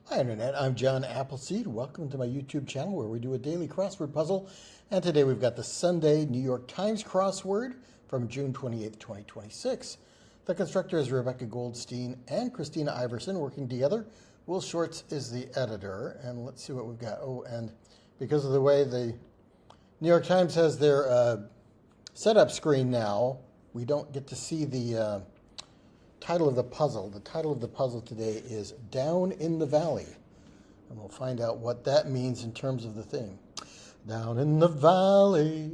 Hi Internet, I'm John Appleseed. Welcome to my YouTube channel where we do a daily crossword puzzle. And today we've got the Sunday New York Times Crossword from June 28th, 2026. The constructor is Rebecca Goldstein and Christina Iverson working together. Will Shorts is the editor. And let's see what we've got. Oh, and because of the way the New York Times has their setup screen now, we don't get to see the title of the puzzle. The title of the puzzle today is Down in the Valley. And we'll find out what that means in terms of the thing. Down in the valley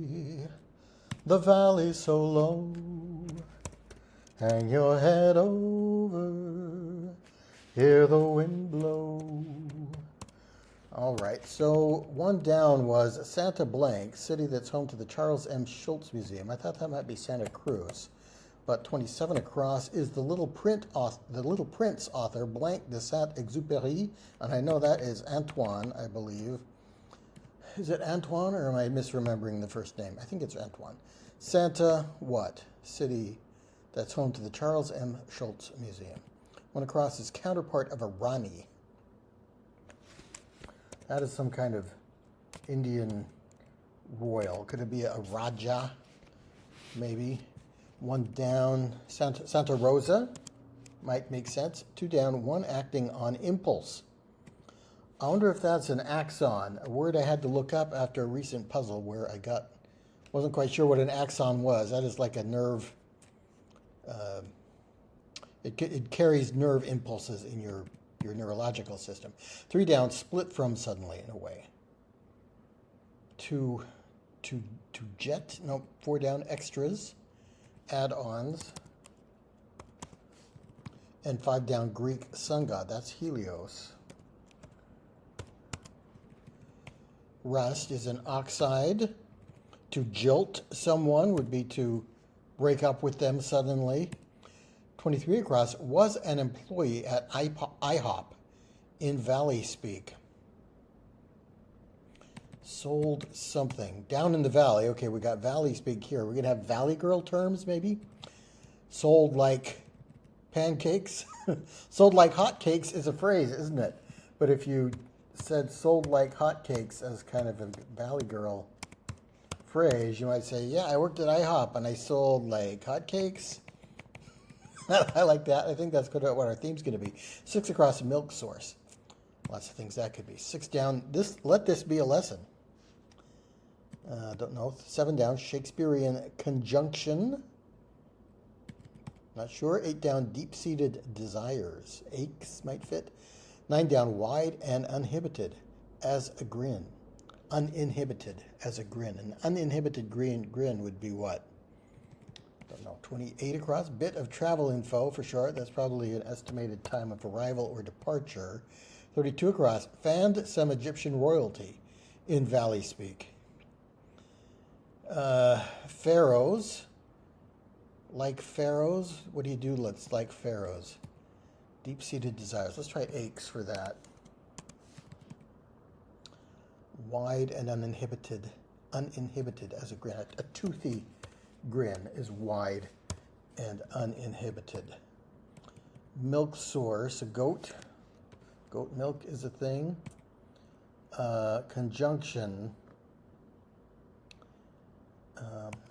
so low, hang your head over, hear the wind blow. All right, so one down was Santa Blank, city that's home to the Charles M. Schulz Museum. I thought that might be Santa Cruz. But 27 across is the Little Prince author, Blanc de Saint-Exupéry, and I know that is Antoine, I believe. Is it Antoine, or am I misremembering the first name? I think it's Antoine. Santa what? City that's home to the Charles M. Schulz Museum. One across is counterpart of a Rani. That is some kind of Indian royal. Could it be a Raja, maybe? One down, Santa Rosa, might make sense. Two down, one acting on impulse. I wonder if that's an axon, a word I had to look up after a recent puzzle where wasn't quite sure what an axon was. That is like a nerve, it carries nerve impulses in your neurological system. Three down, split from suddenly in a way. To jet, no, four down, extras. Add-ons, and five down, Greek sun god. That's Helios. Rust is an oxide. To jilt someone would be to break up with them suddenly. 23 across was an employee at IHOP in Valley Speak. Sold something. Down in the valley. Okay, we got Valley Speak here. We're going to have Valley Girl terms, maybe? Sold like pancakes. Sold like hotcakes is a phrase, isn't it? But if you said sold like hotcakes as kind of a Valley Girl phrase, you might say, yeah, I worked at IHOP and I sold like hotcakes. I like that. I think that's what our theme's going to be. Six across, milk source. Lots of things that could be. Six down, let this be a lesson. Don't know. Seven down, Shakespearean conjunction. Not sure. Eight down, deep-seated desires. Aches might fit. Nine down, wide and uninhibited as a grin. Uninhibited as a grin. An uninhibited grin would be what? Don't know. 28 across, bit of travel info for short. That's probably an estimated time of arrival or departure. 32 across, fanned some Egyptian royalty in Valley Speak. Pharaohs, like pharaohs. What do you do? Let's like pharaohs. Deep-seated desires. Let's try aches for that. Wide and uninhibited as a grin. A toothy grin is wide and uninhibited. Milk source, a goat. Goat milk is a thing. Conjunction.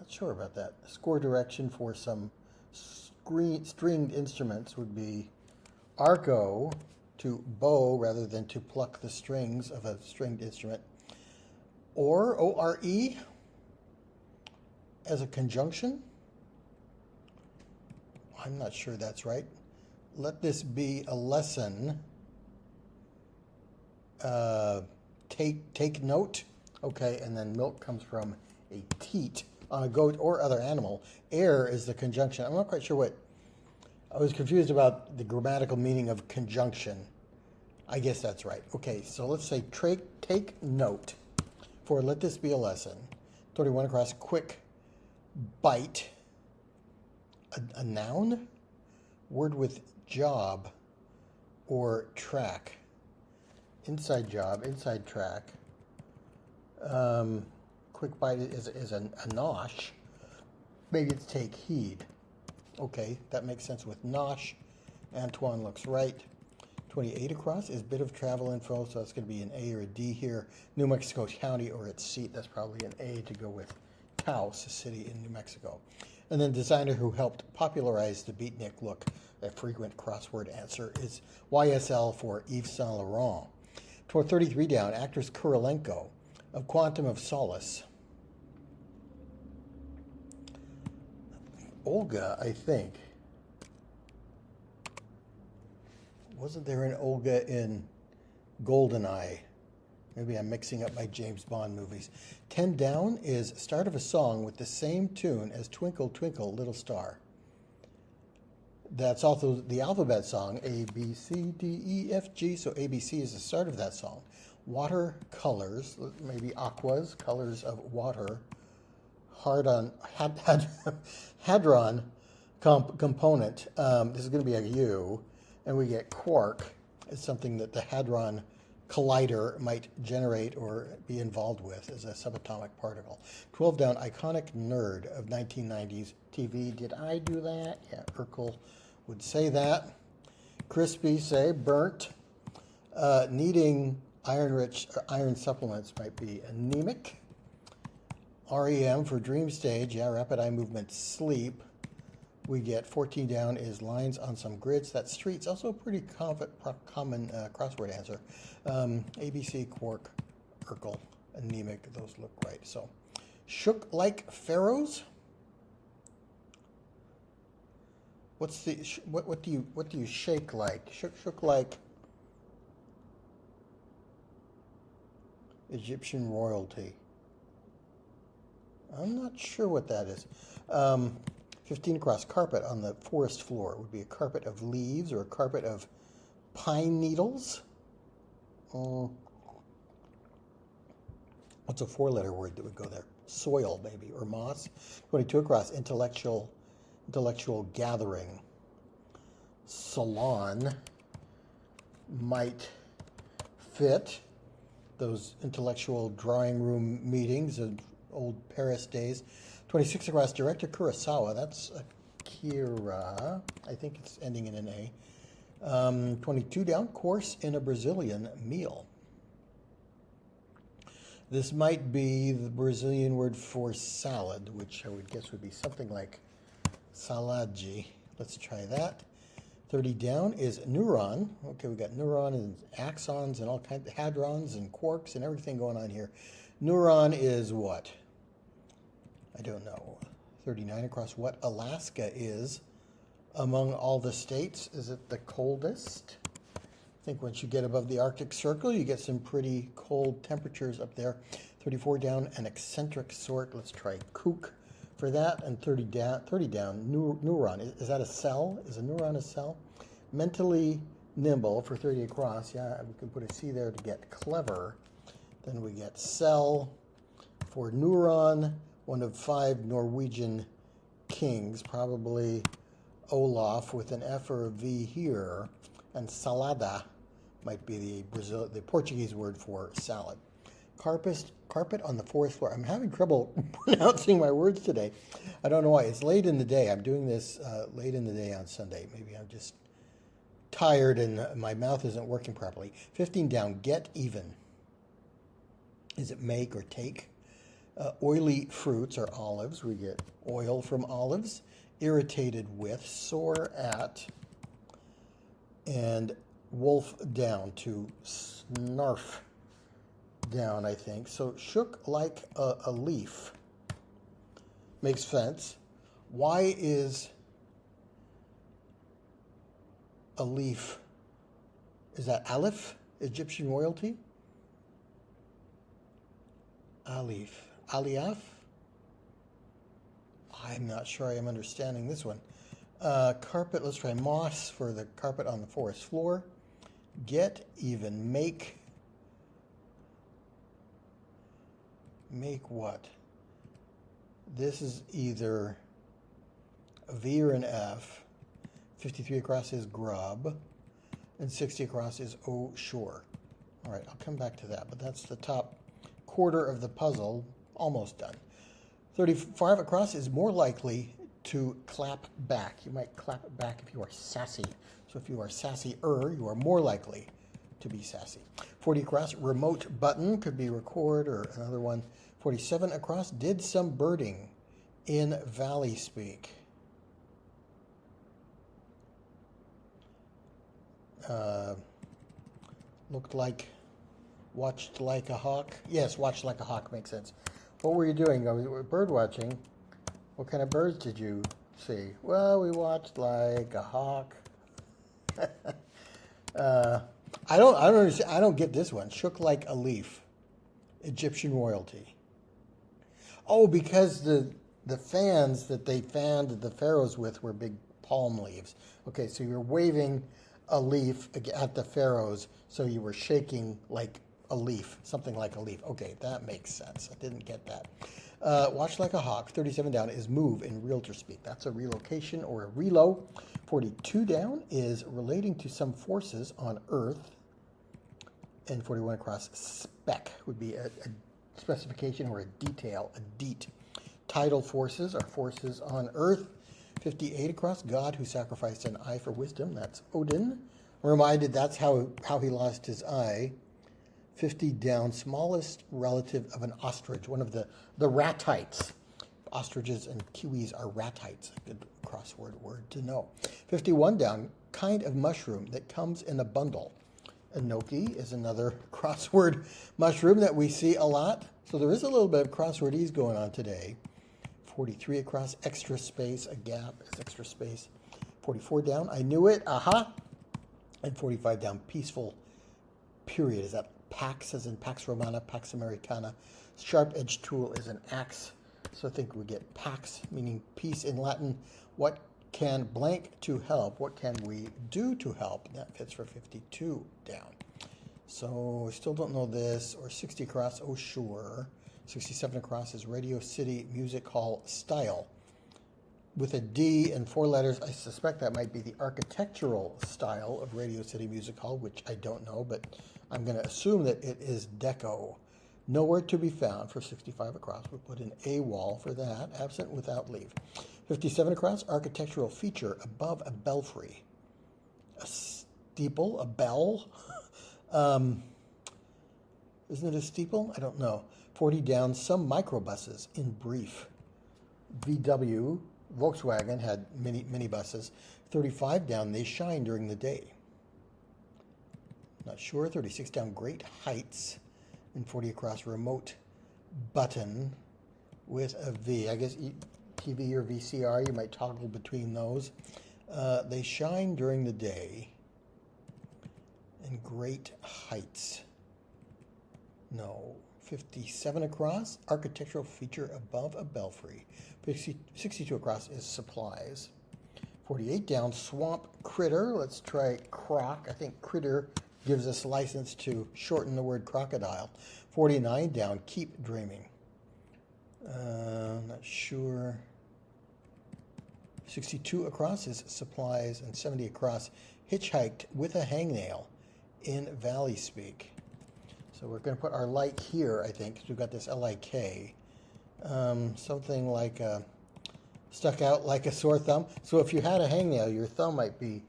Not sure about that. Score direction for some stringed instruments would be arco, to bow rather than to pluck the strings of a stringed instrument. Or, O-R-E, as a conjunction. I'm not sure that's right. Let this be a lesson. Take note. Okay, and then milk comes from a teat on a goat or other animal. Air is the conjunction. I'm not quite sure what. I was confused about the grammatical meaning of conjunction. I guess that's right. Okay, so let's say take note for let this be a lesson. 31 across, quick bite. A noun? Word with job or track. Inside job, inside track. Quick bite is a nosh. Maybe it's take heed. Okay, that makes sense with nosh. Antoine looks right. 28 across is bit of travel info, so that's going to be an A or a D here. New Mexico County or its seat, that's probably an A to go with Taos, a city in New Mexico. And then designer who helped popularize the beatnik look, a frequent crossword answer, is YSL for Yves Saint Laurent. 33 down, actress Kurilenko of Quantum of Solace. Olga, I think. Wasn't there an Olga in Goldeneye? Maybe I'm mixing up my James Bond movies. 10 down is start of a song with the same tune as Twinkle Twinkle Little Star. That's also the alphabet song, A, B, C, D, E, F, G. So ABC is the start of that song. Watercolors, maybe aquas, colors of water. Hadron component. This is going to be a U. And we get quark. It's something that the Hadron Collider might generate or be involved with as a subatomic particle. 12 down, iconic nerd of 1990s TV. Did I do that? Yeah, Urkel would say that. Crispy say burnt. Needing iron supplements might be anemic. REM for dream stage. Yeah, rapid eye movement, sleep. We get 14 down is lines on some grids. That's streets. Also a pretty common crossword answer. ABC, quark, Urkel, anemic. Those look right. So, shook like pharaohs. What's the what do you shake like? Shook like Egyptian royalty. I'm not sure what that is. 15 across, carpet on the forest floor. Would be a carpet of leaves or a carpet of pine needles. What's a four-letter word that would go there? Soil, maybe, or moss. 22 across, intellectual gathering. Salon might fit those intellectual drawing room meetings of old Paris days. 26 across, director Kurosawa. That's Akira. I think it's ending in an A. 22 down, course in a Brazilian meal. This might be the Brazilian word for salad, which I would guess would be something like salade. Let's try that. 30 down is neuron. Okay, we got neuron and axons and all kinds of hadrons and quarks and everything going on here. Neuron is what? I don't know. 39 across, what Alaska is among all the states. Is it the coldest? I think once you get above the Arctic Circle, you get some pretty cold temperatures up there. 34 down, an eccentric sort. Let's try kook for that. And 30 down, neuron. Is that a cell? Is a neuron a cell? Mentally nimble for 30 across. Yeah, we can put a C there to get clever. Then we get cell for neuron. One of 5 Norwegian kings, probably Olaf with an F or a V here, and salada might be the Portuguese word for salad. Carpet on the forest floor. I'm having trouble pronouncing my words today. I don't know why. It's late in the day. I'm doing this late in the day on Sunday. Maybe I'm just tired and my mouth isn't working properly. 15 down, get even. Is it make or take? Oily fruits are olives. We get oil from olives. Irritated with, sore at, and wolf down to snarf down, I think. So shook like a leaf. Makes sense. Why is a leaf? Is that Aleph? Egyptian royalty? Alif. Aliyaf? I'm not sure I am understanding this one. Carpet, let's try moss for the carpet on the forest floor. Get even, make what? This is either a V or an F. 53 across is grub, and 60 across is oh, sure. All right, I'll come back to that, but that's the top quarter of the puzzle, almost done. 35 across is more likely to clap back. You might clap back if you are sassy. So if you are sassy-er, you are more likely to be sassy. 40 across, remote button, could be record or another one. 47 across, did some birding in Valley speak. Looked like, watched like a hawk. Yes, watched like a hawk makes sense. What were you doing? Bird watching. What kind of birds did you see? Well, we watched like a hawk. I don't understand. I don't get this one. Shook like a leaf. Egyptian royalty. Oh, because the fans that they fanned the pharaohs with were big palm leaves. Okay, so you're waving a leaf at the pharaohs, so you were shaking like a leaf, something like a leaf. Okay, that makes sense. I didn't get that. Watch like a hawk, 37 down, is move in realtor speak. That's a relocation or a relo. 42 down is relating to some forces on Earth. And 41 across, spec would be a specification or a detail, a deet. Tidal forces are forces on Earth. 58 across, God who sacrificed an eye for wisdom. That's Odin. Reminded that's how he lost his eye. 50 down, smallest relative of an ostrich, one of the ratites. Ostriches and kiwis are ratites. A good crossword word to know. 51 down, kind of mushroom that comes in a bundle. Enoki is another crossword mushroom that we see a lot. So there is a little bit of crosswordese going on today. 43 across, extra space, a gap is extra space. 44 down, I knew it, aha. And 45 down, peaceful period. Is that pax, as in Pax Romana, Pax Americana? Sharp-edged tool is an axe. So I think we get pax, meaning peace in Latin. What can blank to help? What can we do to help? That fits for 52 down. So I still don't know this. Or 60 across, oh sure. 67 across is Radio City Music Hall style. With a D and 4 letters, I suspect that might be the architectural style of Radio City Music Hall, which I don't know, but I'm going to assume that it is deco. Nowhere to be found for 65 across. We'll put in a wall for that, absent without leave. 57 across, architectural feature above a belfry. A steeple, a bell. Isn't it a steeple? I don't know. 40 down, some microbuses in brief. VW, Volkswagen had mini buses. 35 down, they shine during the day. Not sure. 36 down, great heights. And 40 across, remote button with a V. I guess TV or VCR, you might toggle between those. They shine during the day. And great heights. No. 57 across, architectural feature above a belfry. 62 across is supplies. 48 down, swamp critter. Let's try croc. I think critter gives us license to shorten the word crocodile. 49 down, keep dreaming. Not sure. 62 across is supplies, and 70 across, hitchhiked with a hangnail in Valley speak. So we're going to put our like here, I think, because we've got this L-I-K. Something like stuck out like a sore thumb. So if you had a hangnail, your thumb might be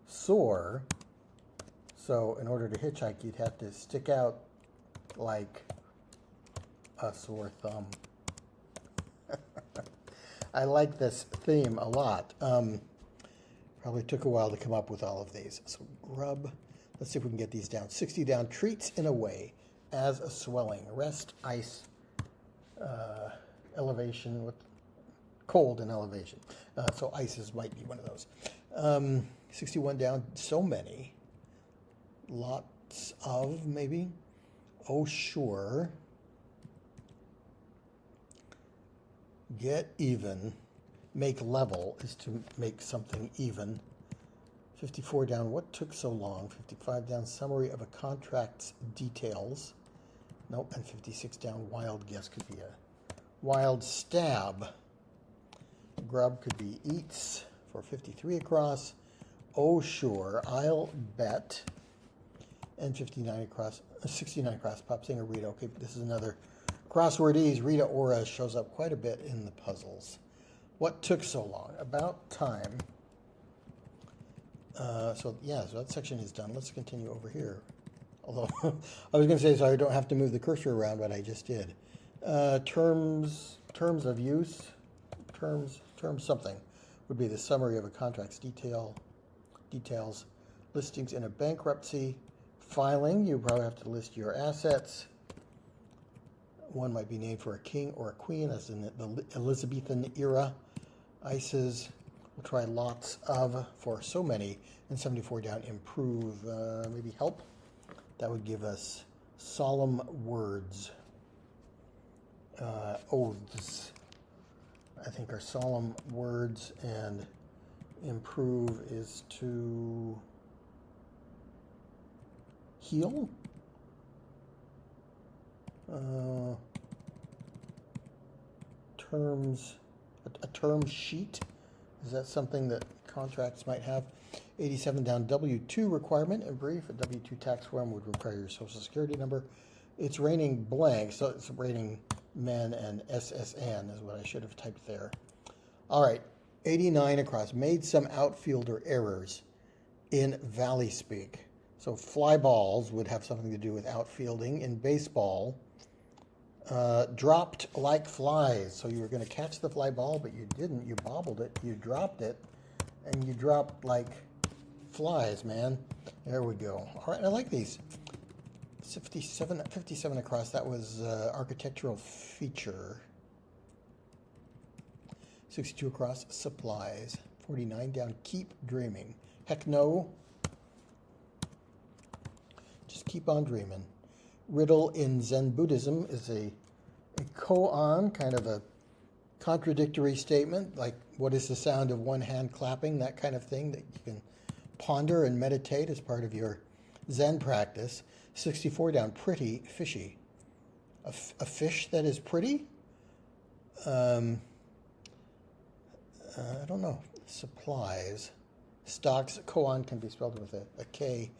sore. So in order to hitchhike, you'd have to stick out like a sore thumb. I like this theme a lot. Probably took a while to come up with all of these. So grub. Let's see if we can get these down. 60 down, treats in a way as a swelling. Rest, ice, elevation, with cold and elevation. So ices might be one of those. 61 down, so many. Lots of, maybe. Oh, sure. Get even. Make level is to make something even. 54 down, what took so long? 55 down, summary of a contract's details. Nope, and 56 down, wild guess could be a wild stab. Grub could be eats for 53 across. Oh, sure, I'll bet. And 59 across, 69 across, pop singer Rita. Okay, this is another crosswordese. Rita Ora shows up quite a bit in the puzzles. What took so long? About time. So that section is done. Let's continue over here. Although I was going to say, so I don't have to move the cursor around, but I just did. Terms of use, terms something would be the summary of a contract's details, listings in a bankruptcy, filing. You probably have to list your assets. One might be named for a king or a queen, as in the Elizabethan era. Ices. We'll try lots of for so many. And 74 down, improve, maybe help. That would give us solemn words. Oaths, I think, are solemn words, and improve is to heal. Terms, a term sheet. Is that something that contracts might have? 87 down, W-2 requirement. In brief, a W-2 tax form would require your social security number. It's raining blank, so it's raining men, and SSN is what I should have typed there. All right, 89 across. Made some outfielder errors in Valley speak. So fly balls would have something to do with outfielding. In baseball, dropped like flies. So you were going to catch the fly ball, but you didn't. You bobbled it. You dropped it, and you dropped like flies, man. There we go. All right, I like these. 57 across. That was architectural feature. 62 across. Supplies. 49 down. Keep dreaming. Heck no. Just keep on dreaming. Riddle in Zen Buddhism is a koan, kind of a contradictory statement, like what is the sound of one hand clapping, that kind of thing that you can ponder and meditate as part of your Zen practice. 64 down, pretty fishy. A fish that is pretty? I don't know. Supplies. Stocks, koan can be spelled with a K.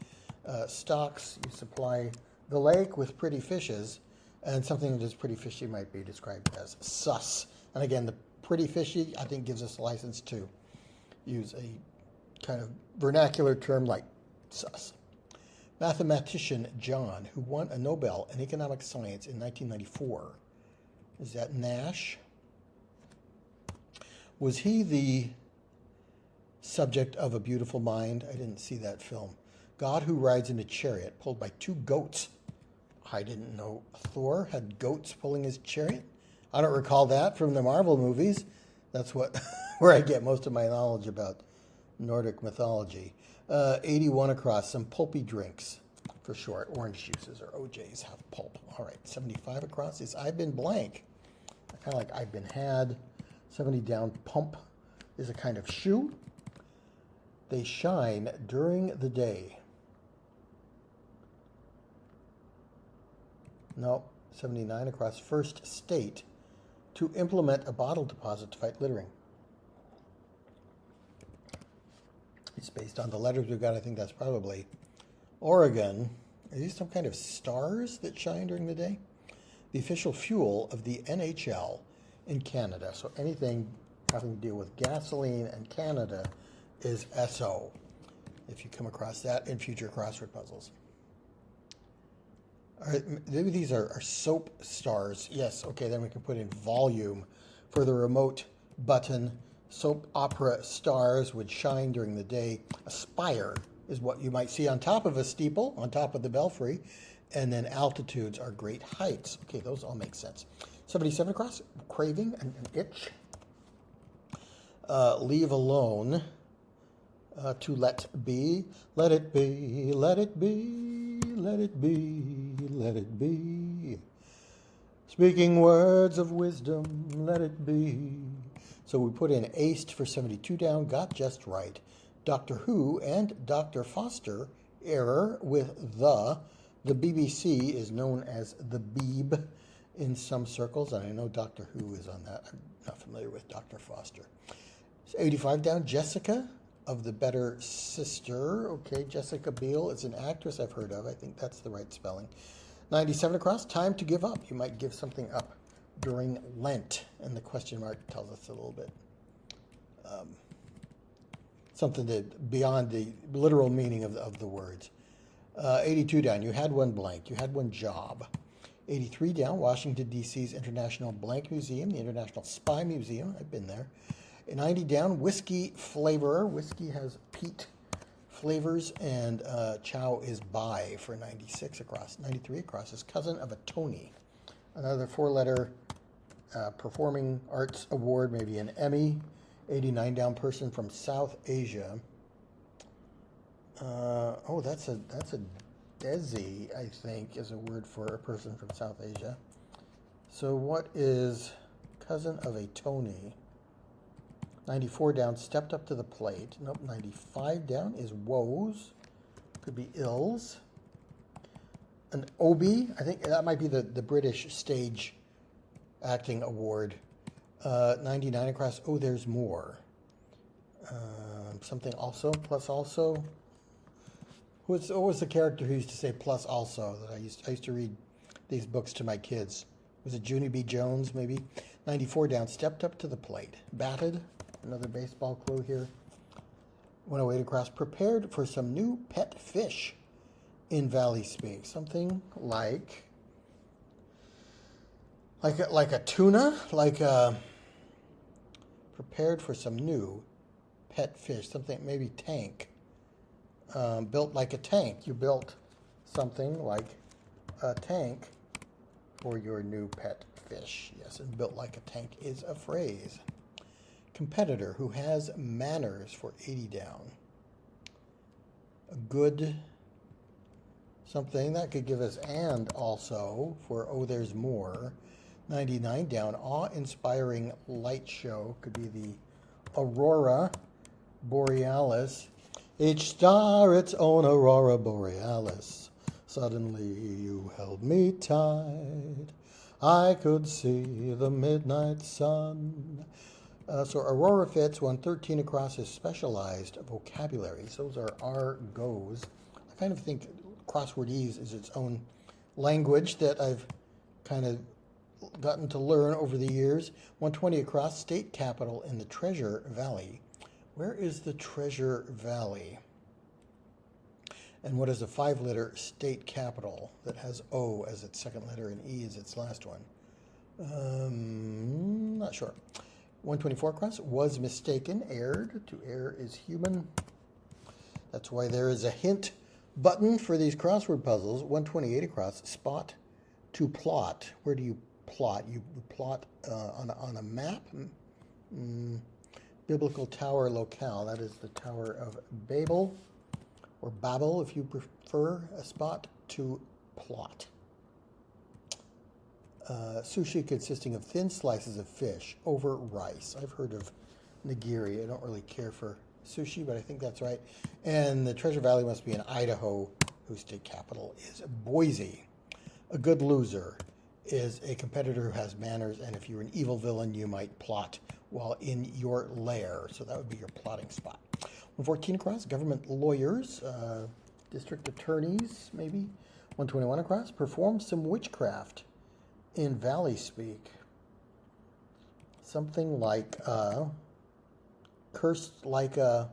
Stocks, you supply the lake with pretty fishes, and something that is pretty fishy might be described as sus. And again, the pretty fishy, I think, gives us a license to use a kind of vernacular term like sus. Mathematician John, who won a Nobel in economic science in 1994. Is that Nash? Was he the subject of A Beautiful Mind? I didn't see that film. God who rides in a chariot pulled by two goats. I didn't know Thor had goats pulling his chariot. I don't recall that from the Marvel movies. That's what where I get most of my knowledge about Nordic mythology. 81 across, some pulpy drinks for short. Orange juices or OJs have pulp. All right, 75 across is I've been blank. Kind of like I've been had. 70 down, pump is a kind of shoe. They shine during the day. No, 79 across, first state to implement a bottle deposit to fight littering. It's based on the letters we've got. I think that's probably Oregon. Are these some kind of stars that shine during the day? The official fuel of the NHL in Canada. So anything having to do with gasoline and Canada is SO, if you come across that in future crossword puzzles. All right, maybe these are soap stars. Yes, okay, then we can put in volume for the remote button. Soap opera stars would shine during the day. A spire is what you might see on top of a steeple, on top of the belfry, and then altitudes are great heights. Okay, those all make sense. 77 across, craving, an itch. Leave alone, to let be. Let it be, let it be, let it be, let it be. Speaking words of wisdom, let it be. So we put in aced for 72 down, got just right. Doctor Who and Dr. Foster, error with the. The BBC is known as the Beeb in some circles, and I know Doctor Who is on that. I'm not familiar with Dr. Foster. 85 down, Jessica of the Better Sister. Okay, Jessica Biel is an actress I've heard of. I think that's the right spelling. 97 across, time to give up. You might give something up during Lent, and the question mark tells us a little bit. something that beyond the literal meaning of the words. 82 down, you had one blank, you had one job. 83 down, Washington, D.C.'s International Blank Museum, the International Spy Museum. I've been there. 90 down, whiskey flavorer. Whiskey has peat flavors, and chow is by for 96 across. 93 across is cousin of a Tony. Another four-letter performing arts award, maybe an Emmy. 89 down, person from South Asia. Oh, that's a Desi, I think, is a word for a person from South Asia. So what is cousin of a Tony? 94 down, stepped up to the plate. Nope, 95 down is woes. Could be ills. An Obie, I think that might be the British stage acting award. 99 across, oh, there's more. Something also, plus also. What was the character who used to say plus also that I used to read these books to my kids? Was it Junie B. Jones, maybe? 94 down, stepped up to the plate. Batted, another baseball clue here. 108 across, prepared for some new pet fish in Valley Speak. Something like a tuna, prepared for some new pet fish. Something, maybe tank. Built like a tank. You built something like a tank for your new pet fish. Yes, and built like a tank is a phrase. Competitor who has manners for 80 down. A good something that could give us and also for oh, there's more. 99 down, awe-inspiring light show could be the Aurora Borealis. Each star its own aurora borealis. Suddenly you held me tight. I could see the midnight sun. So Aurora fits 113 across is specialized vocabularies. Those are our goes. I kind of think Crosswordese is its own language that I've kind of gotten to learn over the years. 120 across, state capital in the Treasure Valley. Where is the Treasure Valley? And what is a 5-letter state capital that has O as its second letter and E as its last one? Not sure. 124 across, was mistaken, erred. To err is human. That's why there is a hint button for these crossword puzzles. 128 across, spot to plot. Where do you plot? You plot on a map? Biblical tower locale, that is the Tower of Babel, or Babel if you prefer, a spot to plot. Sushi consisting of thin slices of fish over rice. I've heard of nigiri. I don't really care for sushi, but I think that's right. And the Treasure Valley must be in Idaho, whose state capital is Boise. A good loser is a competitor who has manners, and if you're an evil villain, you might plot while in your lair. So that would be your plotting spot. 114 across, government lawyers, district attorneys, maybe. 121 across, perform some witchcraft in Valley Speak. Something like cursed like a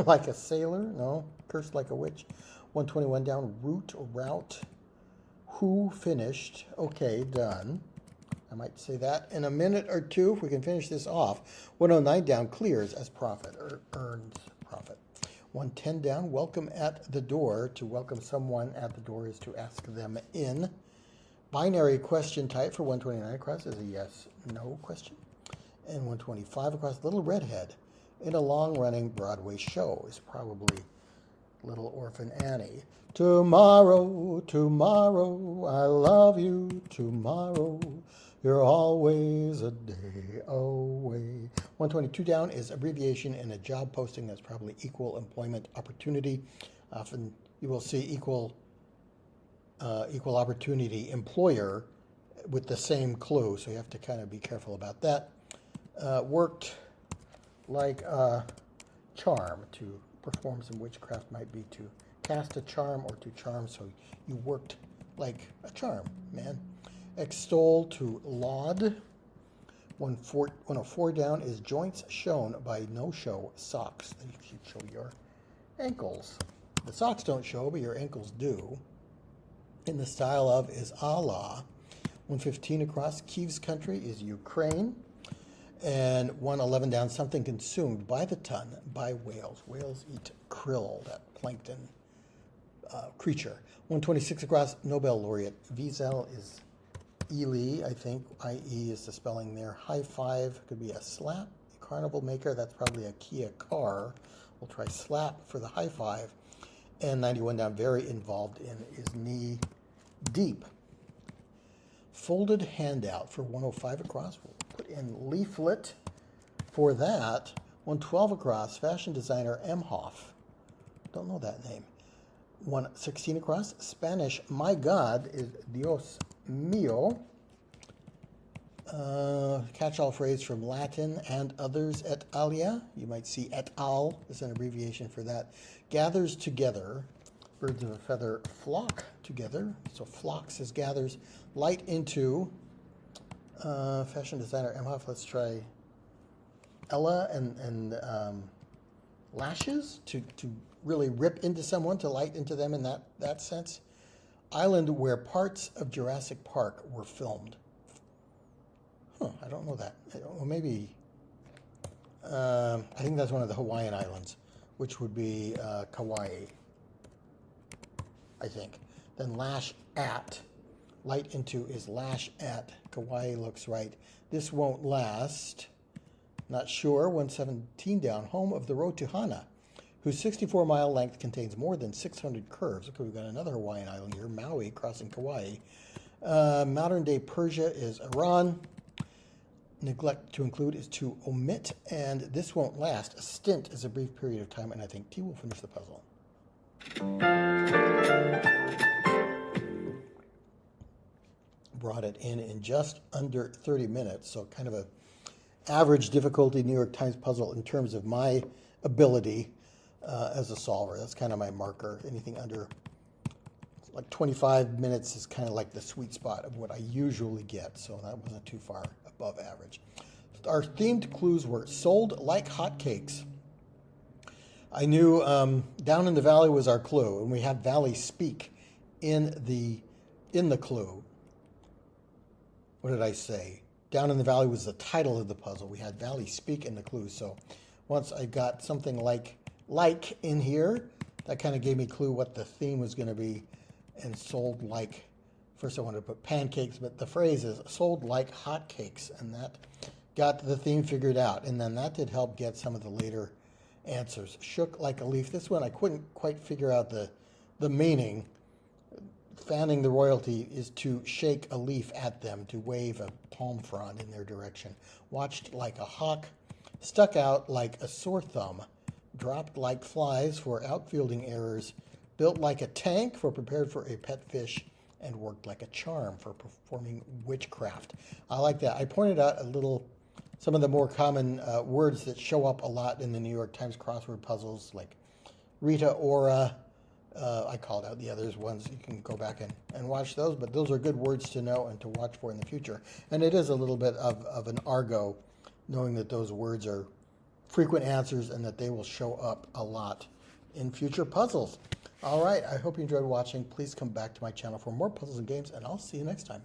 like a sailor. No, cursed like a witch. 121 down, route. Who finished? Okay, done. I might say that in a minute or two if we can finish this off. 109 down, clears as profit or earns profit. 110 down, welcome at the door. To welcome someone at the door is to ask them in. Binary question type for 129 across is a yes/no question. And 125 across, Little Redhead in a long-running Broadway show is probably Little Orphan Annie. Tomorrow, tomorrow, I love you. Tomorrow, you're always a day away. 122 down is abbreviation in a job posting. That's probably equal employment opportunity. Often you will see equal opportunity employer with the same clue, so you have to kind of be careful about that. Worked like a charm. To perform some witchcraft might be to cast a charm or to charm, so you worked like a charm, man. Extol, to laud. 104 down is joints shown by no-show socks. They should show your ankles. The socks don't show, but your ankles do. In the style of is Allah. 115 across, Kiev's country is Ukraine. And 111 down, something consumed by the ton by whales. Whales eat krill, that plankton creature. 126 across, Nobel laureate. Wiesel is Ely, I think. I-E is the spelling there. High five could be a slap. Carnival maker, that's probably a Kia car. We'll try slap for the high five. And 91 down, very involved in is knee deep. Folded handout for 105 across. We'll put in leaflet for that. 112 across, fashion designer Emhoff. Don't know that name. 116 across, Spanish, my God is Dios mío. Catch-all phrase from Latin and others, et alia. You might see et al. Is an abbreviation for that. Gathers together. Birds of a feather flock together. So flocks is gathers. Light into. Fashion designer Emhoff. Let's try Ella and lashes to really rip into someone, to light into them in that sense. Island where parts of Jurassic Park were filmed. Huh, I don't know that. Well, maybe, I think that's one of the Hawaiian islands, which would be Kauai, I think. Then lash at, light into is lash at. Kauai looks right. This won't last. Not sure. 117 down, home of the road to Hana, whose 64-mile length contains more than 600 curves. Okay, we've got another Hawaiian island here, Maui, crossing Kauai. Modern-day Persia is Iran. Neglect to include is to omit, and this won't last. A stint is a brief period of time, and I think T will finish the puzzle. Brought it in just under 30 minutes, so kind of a average difficulty New York Times puzzle in terms of my ability as a solver. That's kind of my marker. Anything under like 25 minutes is kind of like the sweet spot of what I usually get, so that wasn't too far above average. Our themed clues were sold like hotcakes. I knew down in the valley was our clue, and we had Valley Speak in the clue. What did I say? Down in the valley was the title of the puzzle. We had Valley Speak in the clue, so once I got something like in here, that kind of gave me a clue what the theme was going to be. And sold like, first I wanted to put pancakes, but the phrase is sold like hotcakes, and that got the theme figured out. And then that did help get some of the later answers. Shook like a leaf. This one I couldn't quite figure out the meaning. Fanning the royalty is to shake a leaf at them, to wave a palm frond in their direction. Watched like a hawk, stuck out like a sore thumb, dropped like flies for outfielding errors, built like a tank for prepared for a pet fish, and worked like a charm for performing witchcraft. I like that. I pointed out some of the more common words that show up a lot in the New York Times crossword puzzles, like Rita Ora. I called out the others ones. You can go back and watch those, but those are good words to know and to watch for in the future. And it is a little bit of an argot, knowing that those words are frequent answers and that they will show up a lot in future puzzles. All right, I hope you enjoyed watching. Please come back to my channel for more puzzles and games, and I'll see you next time.